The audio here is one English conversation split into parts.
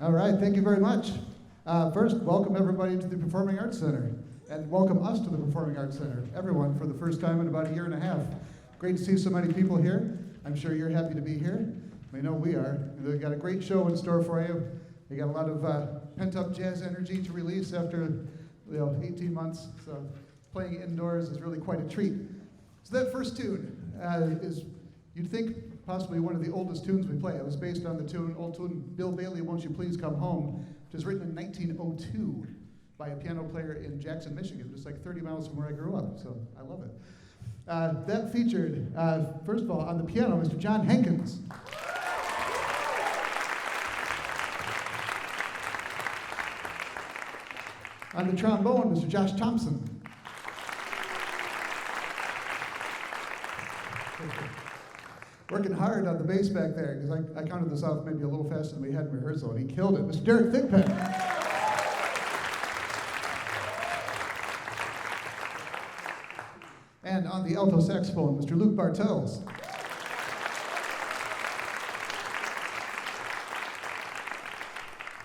All right, thank you very much. First, welcome everybody to the Performing Arts Center, and welcome us to the Performing Arts Center, everyone, for the first time in about a year and a half. Great to see so many people here. I'm sure you're happy to be here. We know we are. We've got a great show in store for you. We got a lot of pent-up jazz energy to release after 18 months, so playing indoors is really quite a treat. So that first tune is, you'd think, possibly one of the oldest tunes we play. It was based on the old tune, Bill Bailey, Won't You Please Come Home, which was written in 1902 by a piano player in Jackson, Michigan, just like 30 miles from where I grew up, so I love it. That featured, first of all, on the piano, Mr. John Hankins. On the trombone, Mr. Josh Thompson. Working hard on the bass back there, because I counted this off maybe a little faster than we had in rehearsal, and he killed it. Mr. Derek Thigpen. And on the alto saxophone, Mr. Luke Bartels.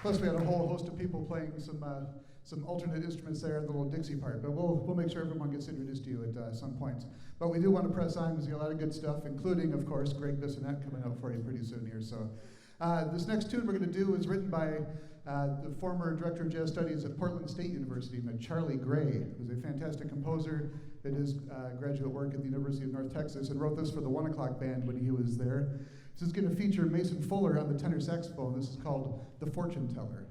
Plus, we had a whole host of people playing some alternate instruments there, the little Dixie part. But we'll make sure everyone gets introduced to you at some point. But we do want to press on because we got a lot of good stuff, including, of course, Gregg Bissonette coming out for you pretty soon here. So this next tune we're going to do is written by the former director of jazz studies at Portland State University, Charlie Gregg, who's a fantastic composer, did his graduate work at the University of North Texas, and wrote this for the 1 O'Clock Band when he was there. This is going to feature Mason Fuller on the tenor saxophone. This is called The Fortune Teller.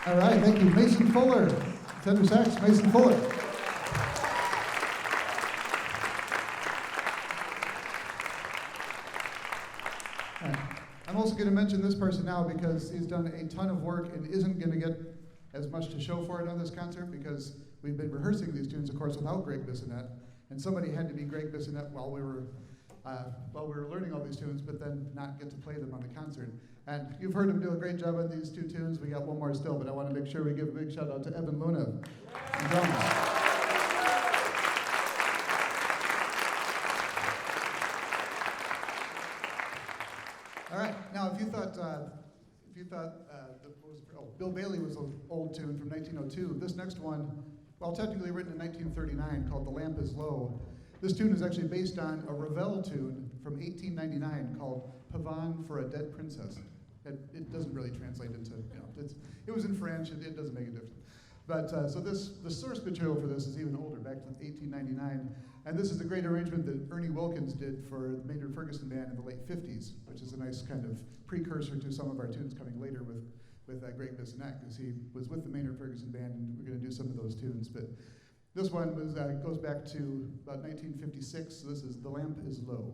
All right, thank you. Mason Fuller, tenor sax, Mason Fuller. All right. I'm also going to mention this person now because he's done a ton of work and isn't going to get as much to show for it on this concert because we've been rehearsing these tunes, of course, without Gregg Bissonette, and somebody had to be Gregg Bissonette while we were learning all these tunes, but then not get to play them on the concert. And you've heard him do a great job on these two tunes. We got one more still, but I want to make sure we give a big shout out to Evan Luna on drums. All right, now if you thought Bill Bailey was an old tune from 1902, this next one, well, technically written in 1939, called "The Lamp Is Low." This tune is actually based on a Ravel tune from 1899 called "Pavane for a Dead Princess." It doesn't really translate into, it was in French. It doesn't make a difference. But so the source material for this is even older, back to 1899. And this is a great arrangement that Ernie Wilkins did for the Maynard Ferguson Band in the late 50s, which is a nice kind of precursor to some of our tunes coming later with Gregg Bissonette, because he was with the Maynard Ferguson Band, and we're going to do some of those tunes. But this one goes back to about 1956. So this is "The Lamp Is Low."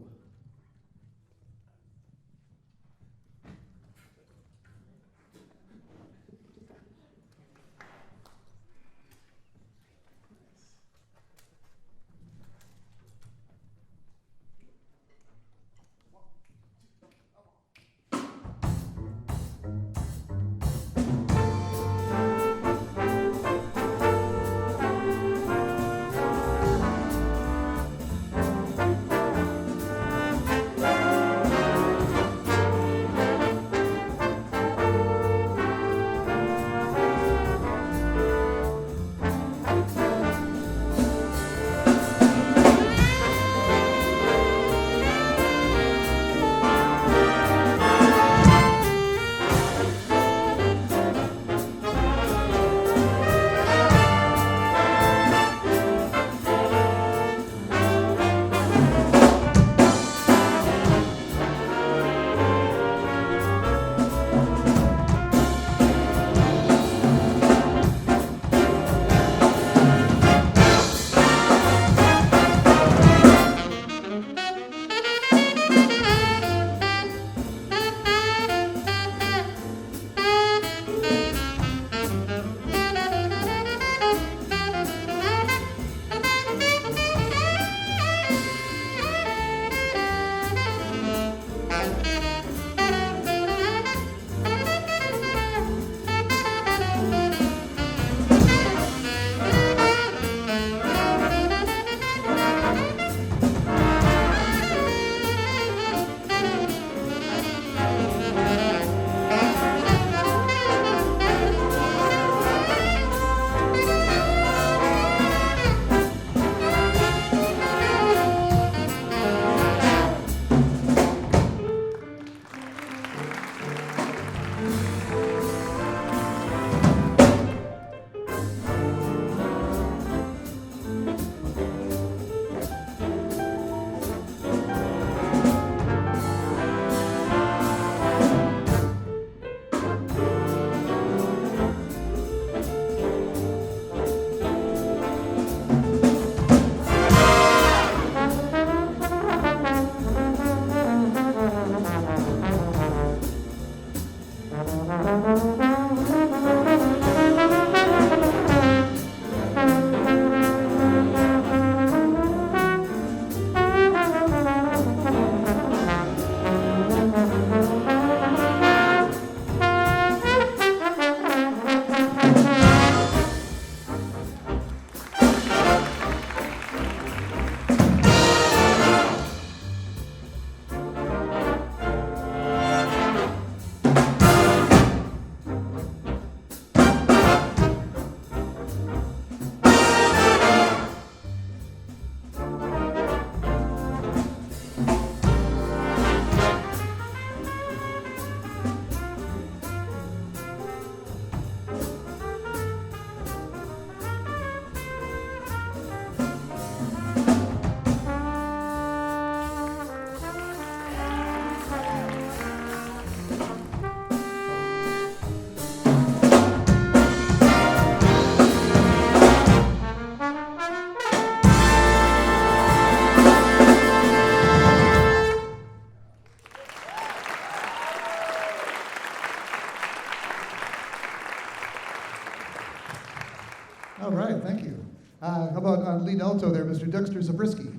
right, thank you. How about on lead alto there, Mr. Dexter Zabriskie?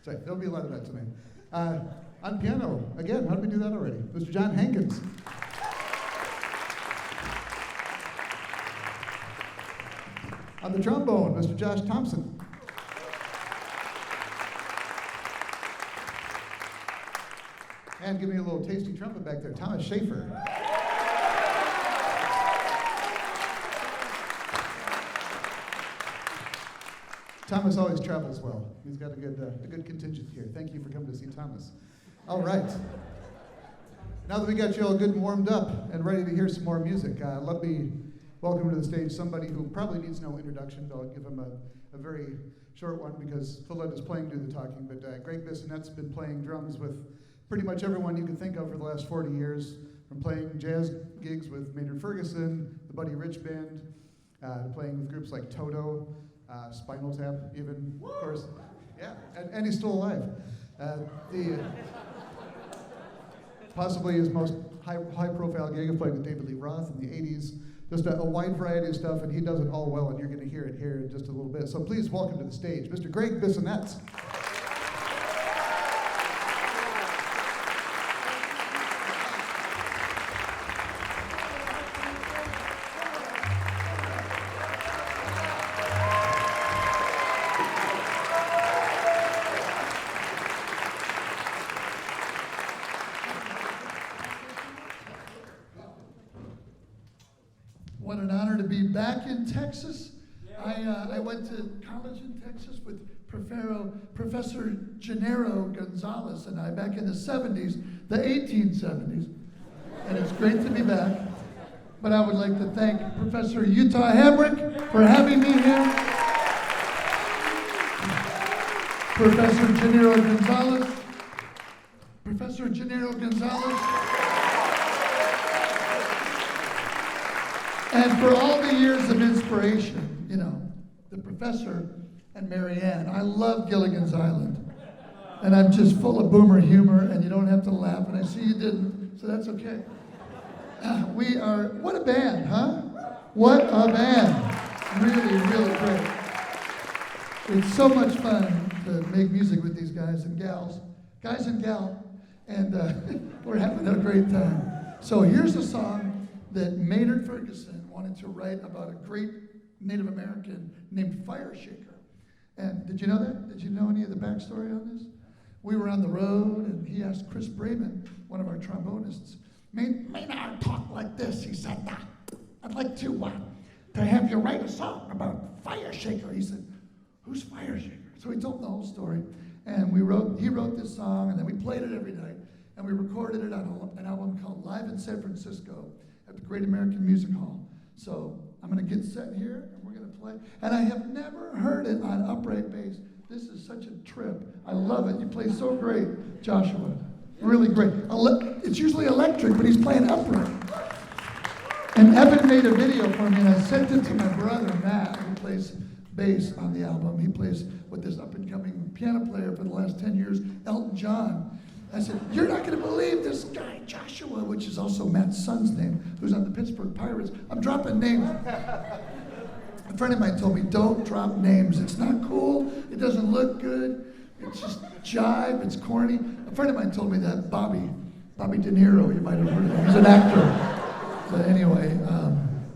Sorry, there'll be a lot of that tonight. On piano, again, how did we do that already? Mr. John Hankins. On the trombone, Mr. Josh Thompson. And give me a little tasty trumpet back there, Thomas Schaefer. Thomas always travels well. He's got a good contingent here. Thank you for coming to see Thomas. All right. Now that we got you all good and warmed up and ready to hear some more music, let me welcome to the stage somebody who probably needs no introduction, but I'll give him a very short one because he'll let us playing do the talking. But Gregg Bissonette's been playing drums with pretty much everyone you can think of for the last 40 years, from playing jazz gigs with Maynard Ferguson, the Buddy Rich Band, to playing with groups like Toto, Spinal Tap, even, of course. Yeah, and he's still alive. Possibly his most high-profile gig of playing with David Lee Roth in the 80s. Just a wide variety of stuff, and he does it all well, and you're going to hear it here in just a little bit. So please welcome to the stage, Mr. Gregg Bissonette. What an honor to be back in Texas. I went to college in Texas with Professor Gennaro Gonzalez and I back in the 70s, the 1870s. And it's great to be back. But I would like to thank Professor Utah Hamrick for having me here. Professor Gennaro Gonzalez. Professor Gennaro Gonzalez. And for all the years of inspiration, you know, the professor and Mary Ann. I love Gilligan's Island. And I'm just full of boomer humor, and you don't have to laugh, and I see you didn't, so that's okay. We are, what a band, huh? What a band. Really, really great. It's so much fun to make music with these guys and gals, and we're having a great time. So here's a song that Maynard Ferguson wanted to write about a great Native American named Fire Shaker. And did you know that? Did you know any of the backstory on this? We were on the road, and he asked Chris Brayman, one of our trombonists, Maynard talk like this. He said, I'd like to have you write a song about Fire Shaker. He said, who's Fire Shaker? So he told the whole story, and he wrote this song, and then we played it every night, and we recorded it on an album called Live in San Francisco at the Great American Music Hall. So I'm going to get set here, and we're going to play. And I have never heard it on upright bass. This is such a trip. I love it. You play so great, Joshua. Really great. It's usually electric, but he's playing upright. And Evan made a video for me, and I sent it to my brother, Matt, who plays bass on the album. He plays with this up-and-coming piano player for the last 10 years, Elton John. I said, you're not going to believe this guy, Joshua, which is also Matt's son's name, who's on the Pittsburgh Pirates. I'm dropping names. A friend of mine told me, don't drop names. It's not cool. It doesn't look good. It's just jive. It's corny. A friend of mine told me that Bobby De Niro, you might have heard of him. He's an actor. But anyway,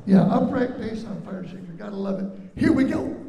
yeah, upright bass on Fire Shaker. Gotta love it. Here we go.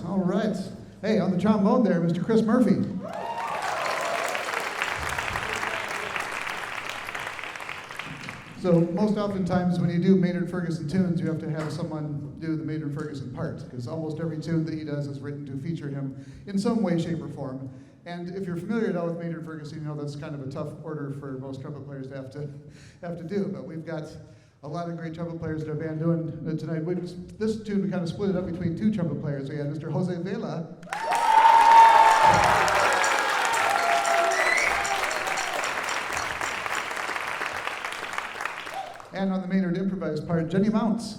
all right. Hey, on the trombone there, Mr. Chris Murphy. So most oftentimes when you do Maynard Ferguson tunes, you have to have someone do the Maynard Ferguson part, because almost every tune that he does is written to feature him in some way, shape, or form. And if you're familiar at all with Maynard Ferguson, you know that's kind of a tough order for most trumpet players to have to do. But we've got a lot of great trumpet players in our band doing it tonight. This tune, we kind of split it up between two trumpet players. We had Mr. Jose Vela. And on the Maynard improvised part, Jenny Mounts.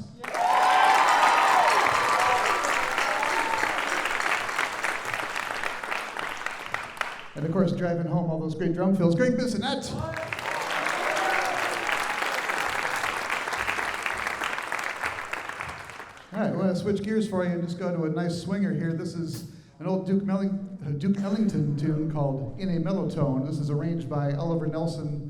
And of course, driving home all those great drum fills, Gregg Bissonette. All right, we're going to switch gears for you and just go to a nice swinger here. This is an old Duke Ellington tune called In a Mellow Tone. This is arranged by Oliver Nelson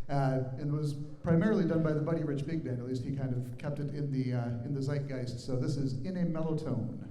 and was primarily done by the Buddy Rich Big Band. At least he kind of kept it in the zeitgeist. So this is In a Mellow Tone.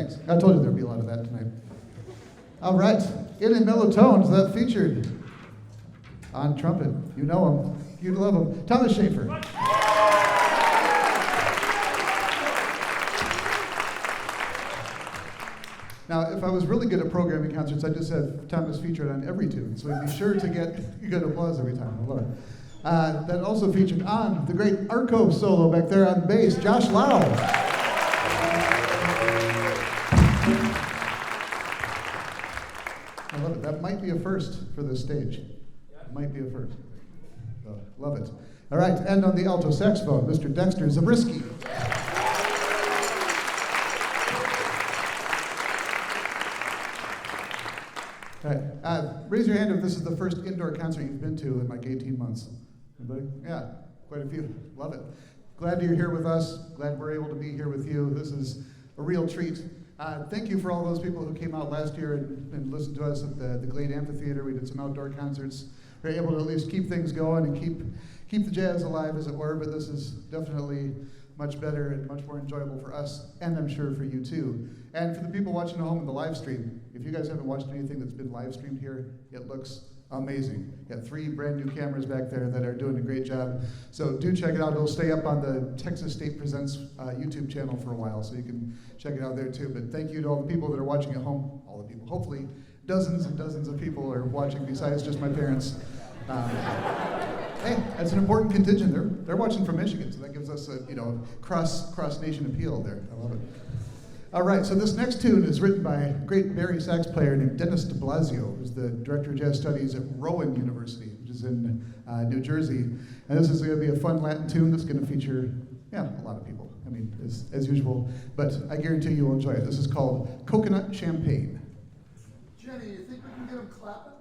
Thanks. I told you there'd be a lot of that tonight. All right. In mellow tones, that featured on trumpet. You know him. You love him. Thomas Schaefer. Now, if I was really good at programming concerts, I'd just have Thomas featured on every tune, so he'd be sure to get good applause every time. I love it. That also featured on the great Arco solo back there on bass, Josh Lau. I love it. That might be a first for this stage. It might be a first. So, love it. All right, and on the alto saxophone, Mr. Dexter Zabriskie. All right, raise your hand if this is the first indoor concert you've been to in like 18 months. Anybody? Yeah, quite a few. Love it. Glad you're here with us. Glad we're able to be here with you. This is a real treat. Thank you for all those people who came out last year and listened to us at the Glade Amphitheater. We did some outdoor concerts. We were able to at least keep things going and keep the jazz alive, as it were, but this is definitely much better and much more enjoyable for us, and I'm sure for you too. And for the people watching at home in the live stream, if you guys haven't watched anything that's been live streamed here, it looks amazing. Got 3 brand new cameras back there that are doing a great job. So do check it out. It'll stay up on the Texas State Presents YouTube channel for a while, so you can check it out there too. But thank you to all the people that are watching at home. All the people, hopefully dozens and dozens of people are watching besides just my parents. Hey, that's an important contingent. They're watching from Michigan, so that gives us a cross nation appeal there. I love it. All right, so this next tune is written by a great Barry sax player named Dennis de Blasio, who's the director of jazz studies at Rowan University, which is in New Jersey. And this is going to be a fun Latin tune that's going to feature, a lot of people. I mean, as usual, but I guarantee you'll enjoy it. This is called Coconut Champagne. Jenny, you think we can get them clapping?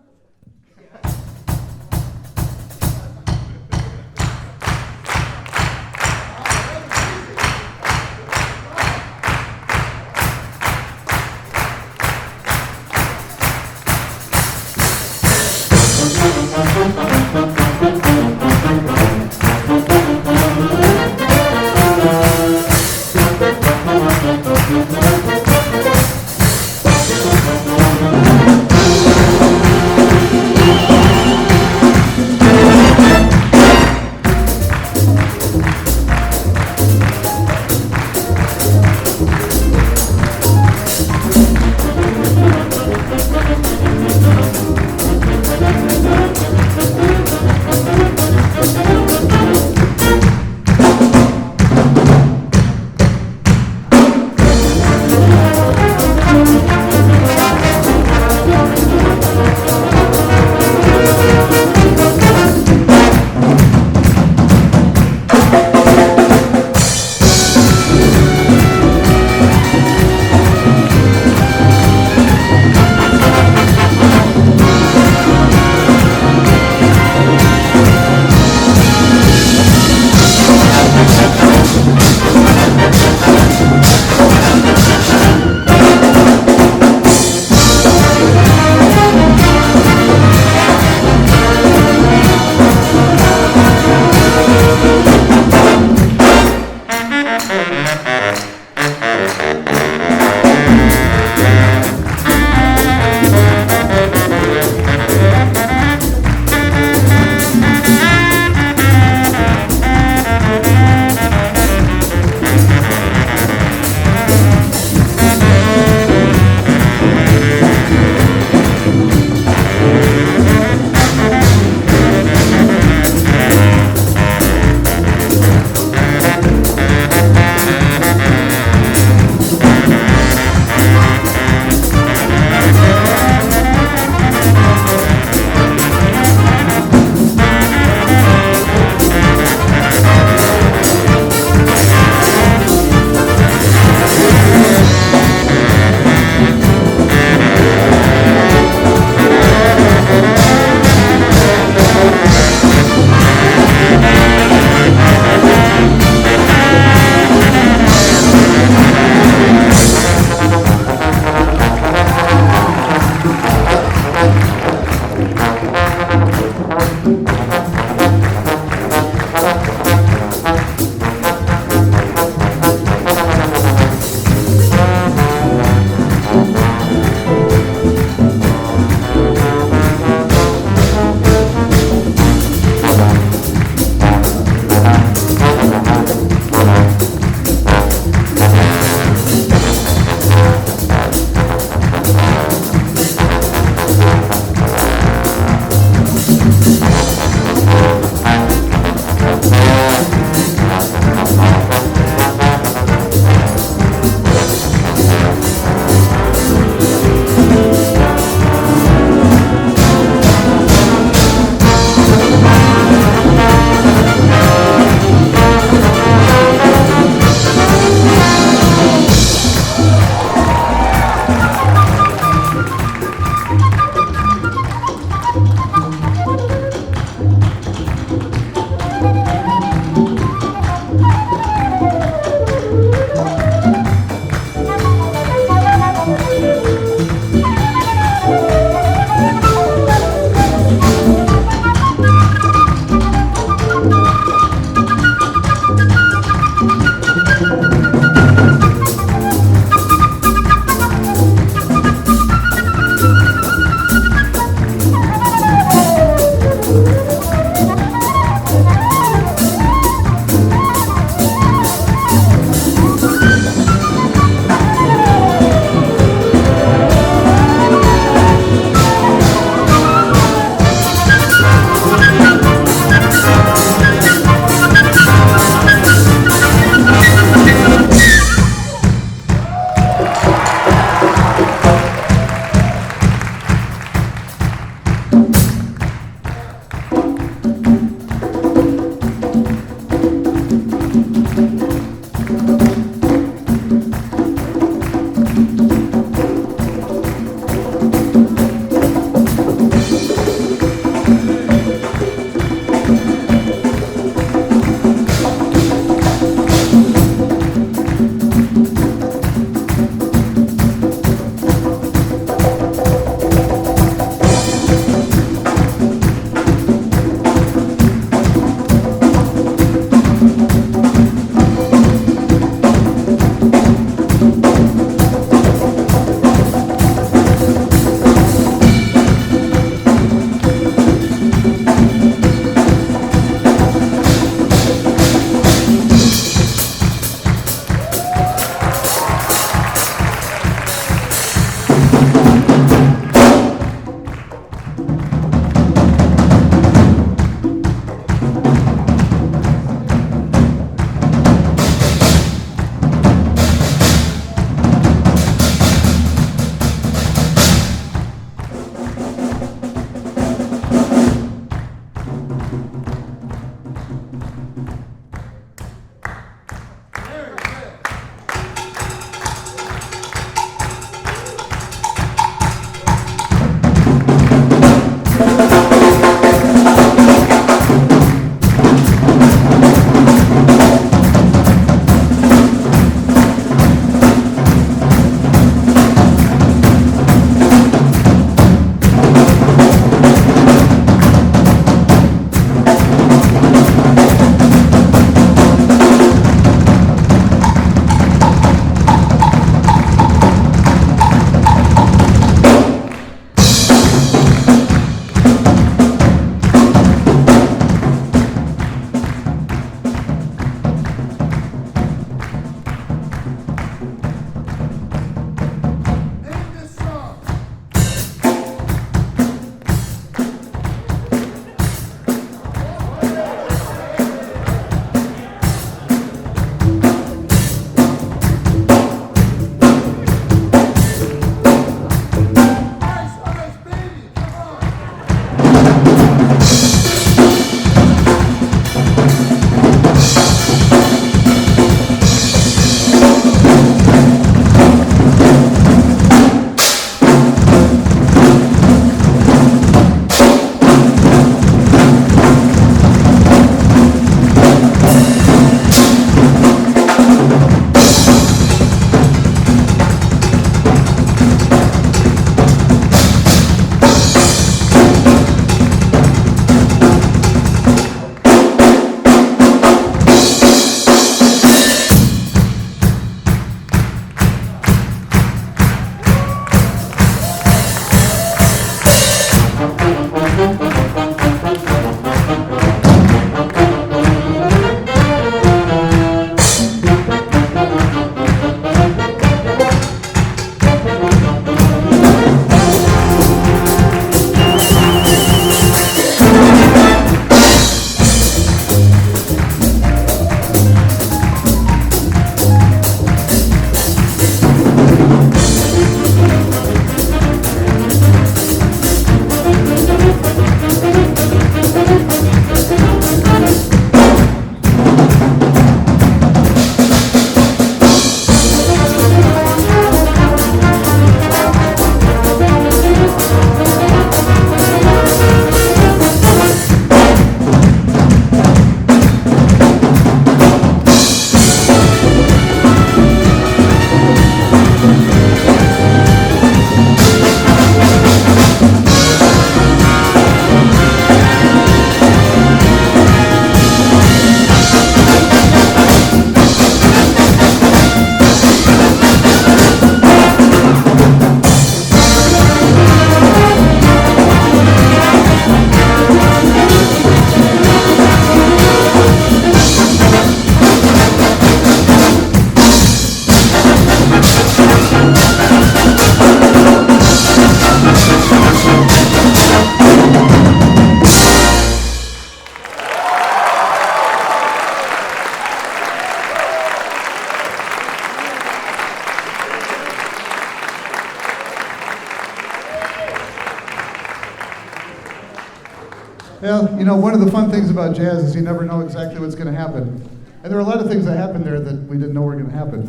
Well, you know, one of the fun things about jazz is you never know exactly what's going to happen. And there are a lot of things that happened there that we didn't know were going to happen.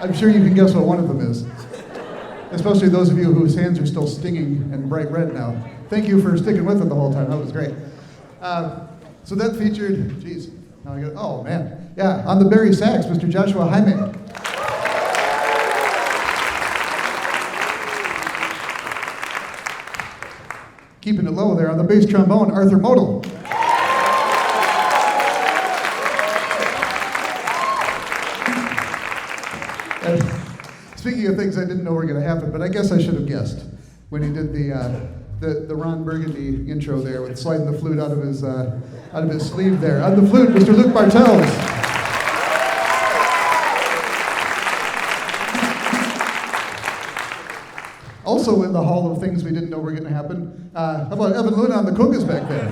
I'm sure you can guess what one of them is. Especially those of you whose hands are still stinging and bright red now. Thank you for sticking with it the whole time. That was great. So that featured, geez, now I got, oh man. Yeah, on the Barry sax, Mr. Joshua Jaime. Keeping it low there on the bass trombone, Arthur Model. And speaking of things I didn't know were going to happen, but I guess I should have guessed when he did the Ron Burgundy intro there with sliding the flute out of his sleeve there. On the flute, Mr. Luke Bartels. Also in the hall of things we didn't know were going to happen, how about Evan Luna on the congas back there?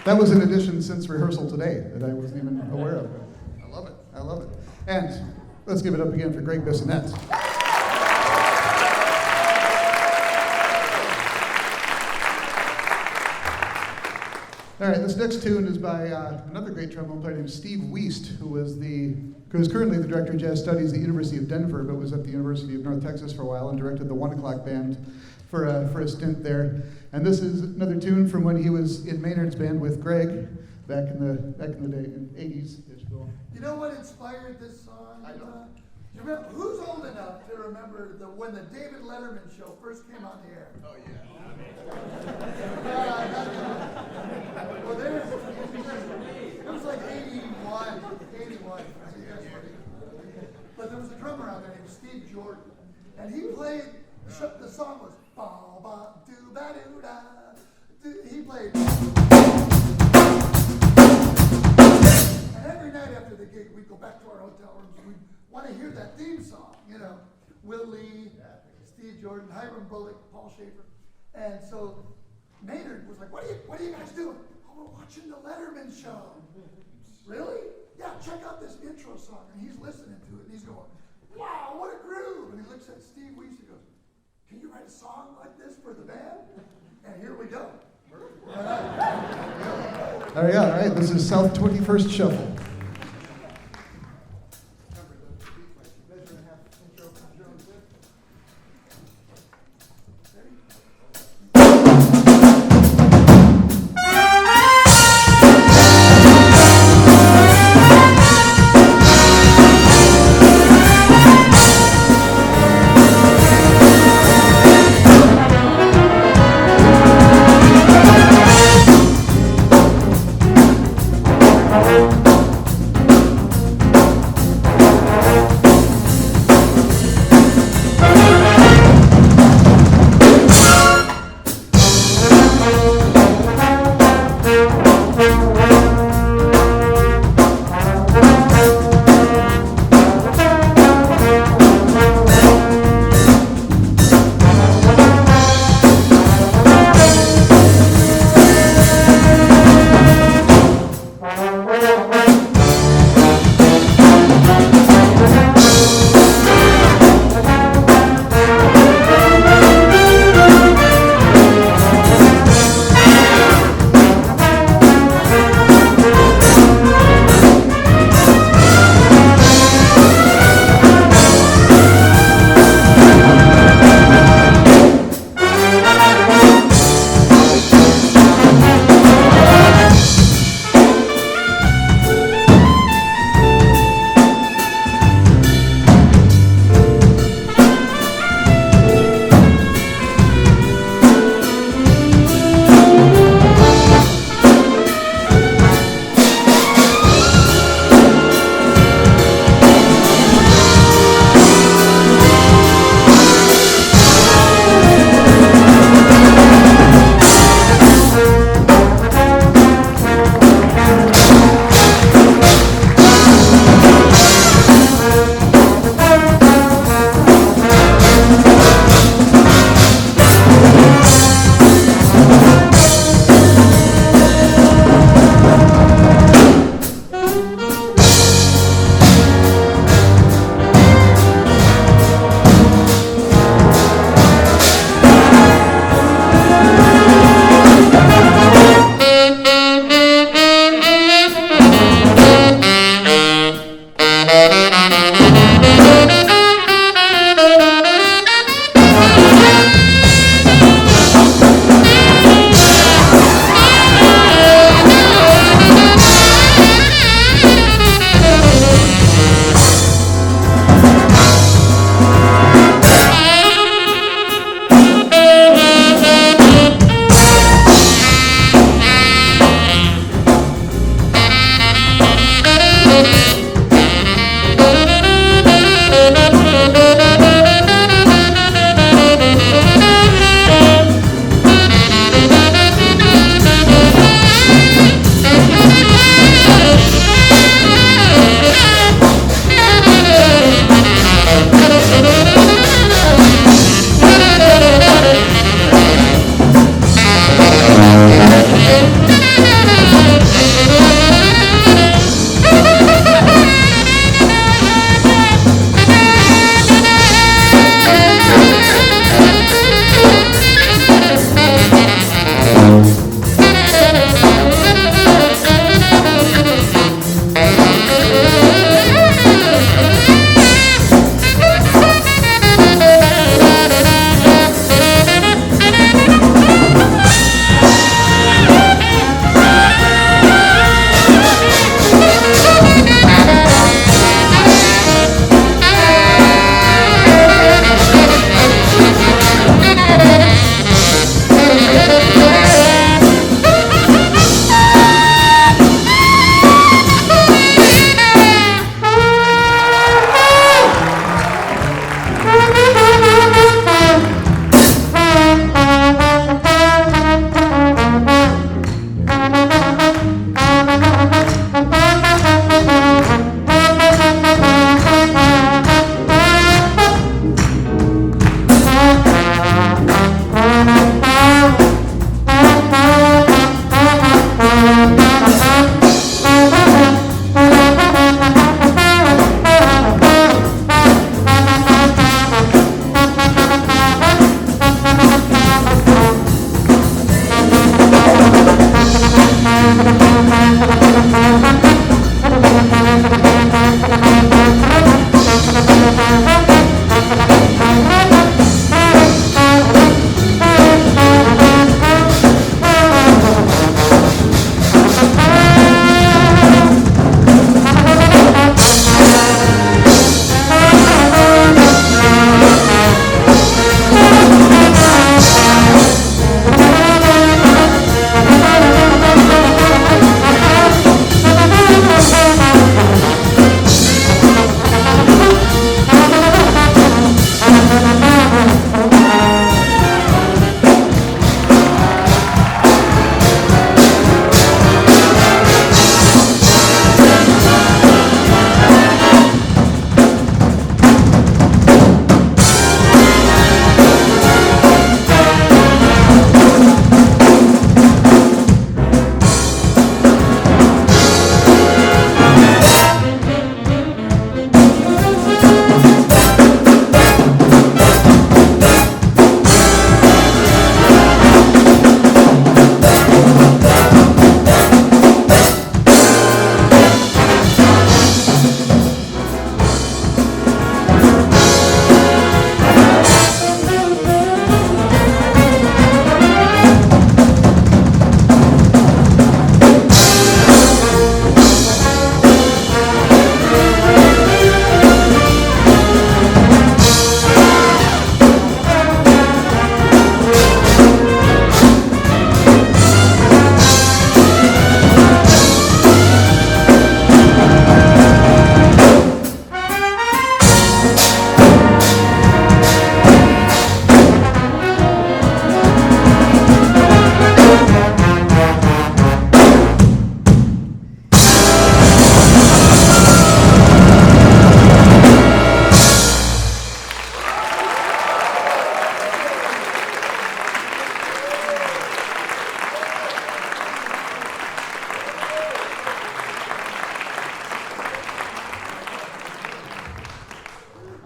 That was an addition since rehearsal today that I wasn't even aware of. I love it. I love it. And let's give it up again for Gregg Bissonette. All right, this next tune is by another great trombone player named Steve Wiest, who is currently the director of jazz studies at the University of Denver, but was at the University of North Texas for a while and directed the 1 O'Clock Band for a stint there. And this is another tune from when he was in Maynard's band with Gregg back in the day, in the 80s. You know what inspired this song? I know. You remember, who's old enough to remember when the David Letterman show first came on the air? Oh, yeah. Well, it was like 81. But there was a drummer out there named Steve Jordan, and he played, the song was ba ba do ba do da. He played. And every night after the gig, we'd go back to our hotel rooms and we'd want to hear that theme song, you know. Will Lee, Steve Jordan, Hiram Bullock, Paul Schaefer. And so Maynard was like, what are you guys doing? Oh, we're watching the Letterman show. Really? Yeah, check out this intro song. And he's listening to it and he's going, wow, what a groove. And he looks at Steve Wiest and goes, can you write a song like this for the band? And here we go. All right, this is South 21st Shuffle.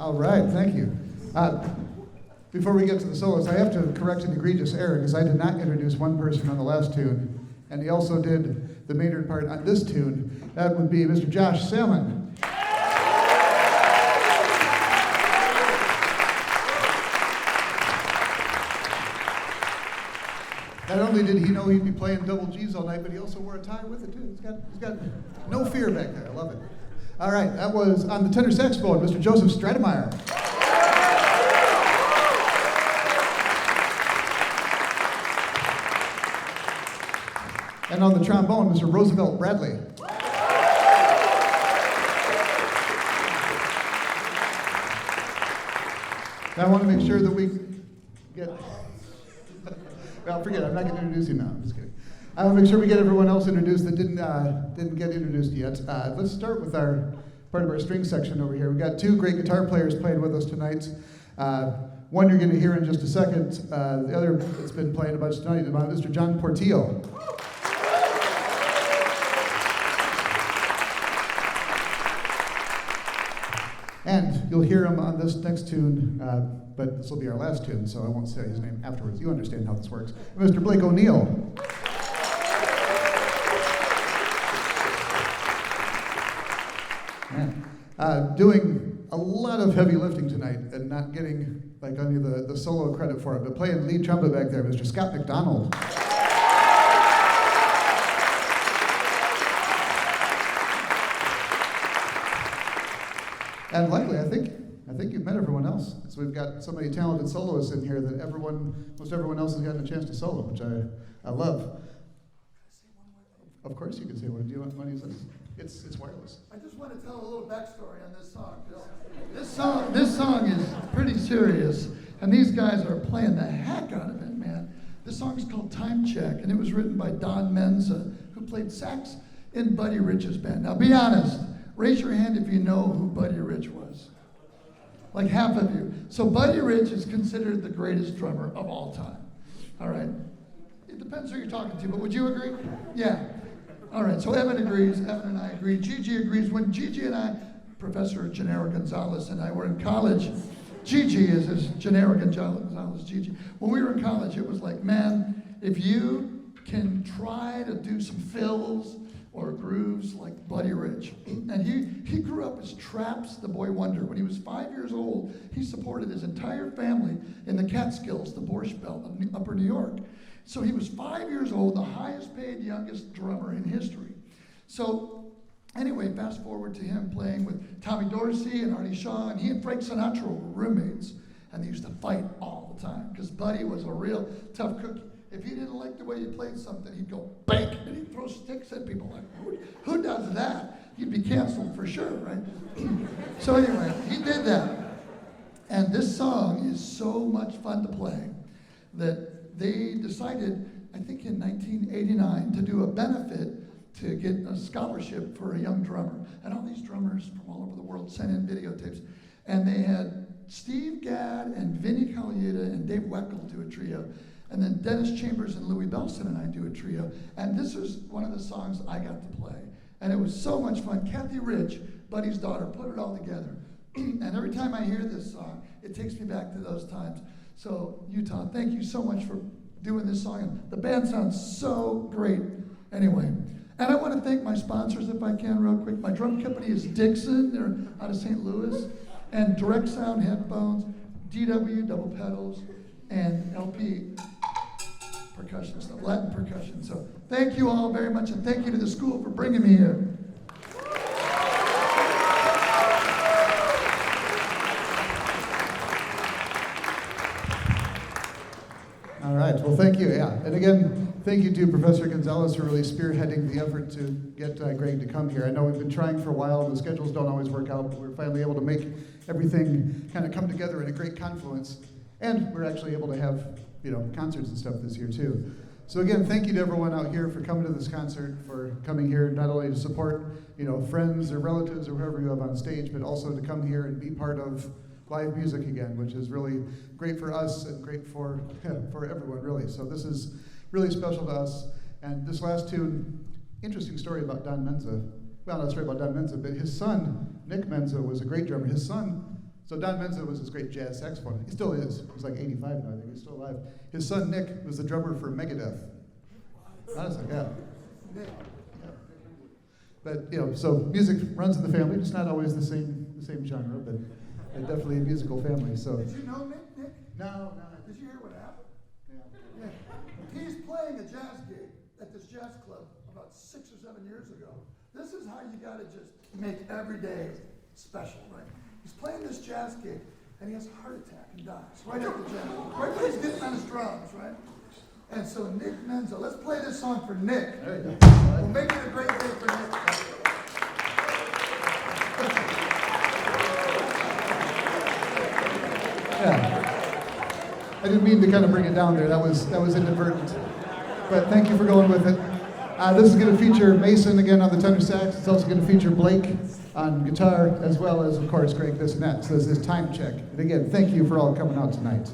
All right, thank you. Before we get to the solos, I have to correct an egregious error because I did not introduce one person on the last tune, and he also did the Maynard part on this tune. That would be Mr. Josh Salmon. Not only did he know he'd be playing double G's all night, but he also wore a tie with it too. He's got no fear back there. I love it. All right, that was on the tenor saxophone, Mr. Joseph Stratemeyer. And on the trombone, Mr. Roosevelt Bradley. Now I want to make sure that we get... Well, forget it. I'm not going to introduce you now. I'm just kidding. I want to make sure we get everyone else introduced that didn't get introduced yet. Let's start with our part of our string section over here. We've got two great guitar players playing with us tonight. One you're going to hear in just a second. The other that's been playing a bunch tonight is Mr. John Portillo. And you'll hear him on this next tune, but this will be our last tune, so I won't say his name afterwards. You understand how this works. Mr. Blake O'Neill. Doing a lot of heavy lifting tonight and not getting like any of the solo credit for it, but playing lead trumpet back there, Mr. Scott McDonald. And luckily, I think you've met everyone else. So we've got so many talented soloists in here that most everyone else has gotten a chance to solo, which I love. Of course you can say one. Do you want to use this? It's wireless. I just want to tell a little backstory on this song. This song is pretty serious, and these guys are playing the heck out of it, man. This song is called Time Check, and it was written by Don Menza, who played sax in Buddy Rich's band. Now, be honest. Raise your hand if you know who Buddy Rich was. Like half of you. So Buddy Rich is considered the greatest drummer of all time. All right. It depends who you're talking to, but would you agree? Yeah. All right. So Evan agrees. Evan and I agree. Gigi agrees. When Gigi and I, Professor Gennaro Gonzalez and I were in college, Gigi is Gennaro Gonzalez, Gigi. When we were in college, it was like, man, if you can try to do some fills or grooves like Buddy Rich. And he grew up as Traps the Boy Wonder. When he was 5 years old, he supported his entire family in the Catskills, the Borscht Belt of Upper New York. So he was 5 years old, the highest paid youngest drummer in history. So anyway, fast forward to him playing with Tommy Dorsey and Artie Shaw, and he and Frank Sinatra were roommates. And they used to fight all the time because Buddy was a real tough cookie. If he didn't like the way you played something, he'd go bank, and he'd throw sticks at people. Like, who does that? You'd be canceled for sure, right? So anyway, he did that. And this song is so much fun to play that they decided, I think in 1989, to do a benefit to get a scholarship for a young drummer. And all these drummers from all over the world sent in videotapes. And they had Steve Gadd and Vinnie Colaiuta and Dave Weckl do a trio. And then Dennis Chambers and Louis Bellson and I do a trio. And this was one of the songs I got to play. And it was so much fun. Kathy Rich, Buddy's daughter, put it all together. And every time I hear this song, it takes me back to those times. So, Utah, thank you so much for doing this song. And the band sounds so great. Anyway, and I want to thank my sponsors, if I can, real quick. My drum company is Dixon. They're out of St. Louis. And Direct Sound headphones, DW double pedals, and LP percussion stuff, Latin percussion. So thank you all very much, and thank you to the school for bringing me here. All right, well, thank you, yeah. And again, thank you to Professor Gonzalez for really spearheading the effort to get Gregg to come here. I know we've been trying for a while, the schedules don't always work out, but we're finally able to make everything kind of come together in a great confluence. And we're actually able to have, concerts and stuff this year too. So again, thank you to everyone out here for coming to this concert, for coming here not only to support, friends or relatives or whoever you have on stage, but also to come here and be part of live music again, which is really great for us and great for everyone, really. So this is really special to us. And this last tune, interesting story about Don Menza. Well, not a story about Don Menza, but his son, Nick Menza, was a great drummer. His son So Don Menza was this great jazz saxophonist. He still is. He's like 85 now, I think. He's still alive. His son, Nick, was the drummer for Megadeth. Honestly, yeah. But, so music runs in the family. It's not always the same genre, but definitely a musical family. So. Did you know Nick? No. Did you hear what happened? Yeah. Yeah. He's playing a jazz gig at this jazz club about 6 or 7 years ago. This is how you got to just make every day special, right? He's playing this jazz gig, and he has a heart attack and dies right at the jazz, right when he's getting on his drums, right? And so Nick Menza, let's play this song for Nick. There you go. We'll make it a great day for Nick. Yeah. I didn't mean to kind of bring it down there. That was inadvertent. But thank you for going with it. This is going to feature Mason again on the tenor sax. It's also going to feature Blake on guitar, as well as, of course, Gregg Bissonette. So this is Time Check. And again, thank you for all coming out tonight.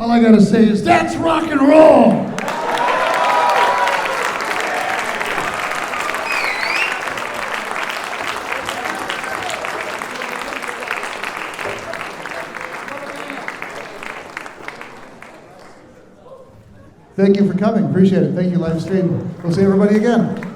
All I gotta say is, that's rock and roll! Thank you for coming. Appreciate it. Thank you, live stream. We'll see everybody again.